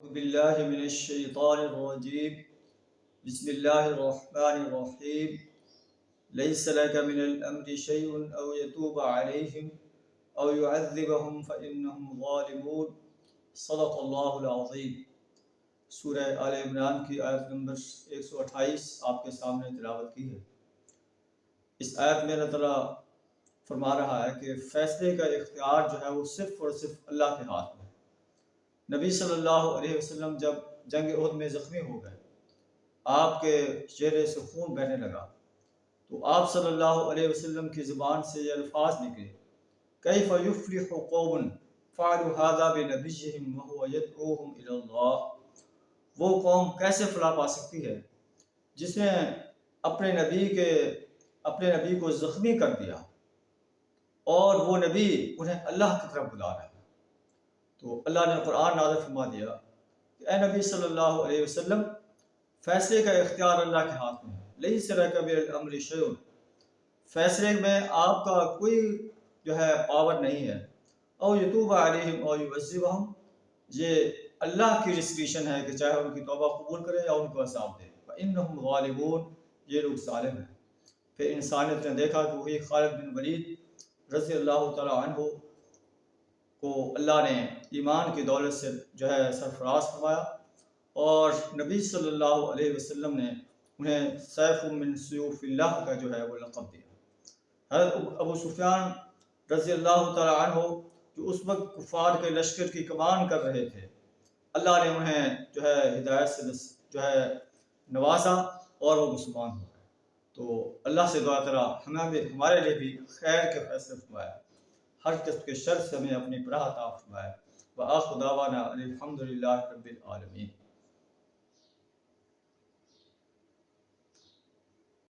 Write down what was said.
أعوذ بالله من الشيطان الرجيم بسم الله الرحمن الرحيم ليس لك من الأمر شيء أو يتوب عليهم أو يعذبهم فإنهم ظالمون صدق اللہ العظیم۔ سورہ آل عمران کی آیت نمبر 128 آپ کے سامنے تلاوت کی ہے۔ اس آیت میں اللہ تعالیٰ فرما رہا ہے کہ فیصلے کا اختیار جو ہے وہ صرف اور صرف اللہ کے ہاتھ میں ہے۔ نبی صلی اللہ علیہ وسلم جب جنگ احد میں زخمی ہو گئے، آپ کے چہرے سے خون بہنے لگا، تو آپ صلی اللہ علیہ وسلم کی زبان سے یہ الفاظ نکلے، کیف یفلح قوم فعلوا هذا بنبیہم وهو یدعوہم الی اللہ۔ وہ قوم کیسے فلاح پا سکتی ہے جس نے اپنے نبی کو زخمی کر دیا اور وہ نبی انہیں اللہ کی طرف بلا رہا ہے۔ تو اللہ نے قرآن نازل فرما دیا کہ اے نبی صلی اللہ علیہ وسلم، فیصلے کا اختیار اللہ کے ہاتھ میں ہے۔ لیس لک من الامر شیء، فیصلے میں آپ کا کوئی جو ہے پاور نہیں ہے۔ او یتوب علیہم او یعذبہم، یہ اللہ کی ڈسکریشن ہے کہ چاہے ان کی توبہ قبول کرے یا ان کو عذاب دے۔ فإنہم ظالمون، یہ لوگ ظالم ہیں۔ پھر انسانیت نے دیکھا کہ وہی خالد بن ولید رضی اللہ تعالی عنہ کو اللہ نے ایمان کی دولت سے جو ہے سرفراز فرمایا، اور نبی صلی اللہ علیہ وسلم نے انہیں سیف من سیوف اللہ کا جو ہے وہ لقب دیا۔ حضرت ابو سفیان رضی اللہ تعالی عنہ جو اس وقت کفار کے لشکر کی کمان کر رہے تھے، اللہ نے انہیں جو ہے ہدایت سے جو ہے نوازا اور وہ مسلمان ہو گئے۔ تو اللہ سے دعا کرا ہمارے لیے بھی خیر کے فیصلے فرمائے، ہر قسم کے شر سے ہمیں اپنی پناہ عطا فرمائے۔ وآخر دعوانا الحمد للہ رب العالمین۔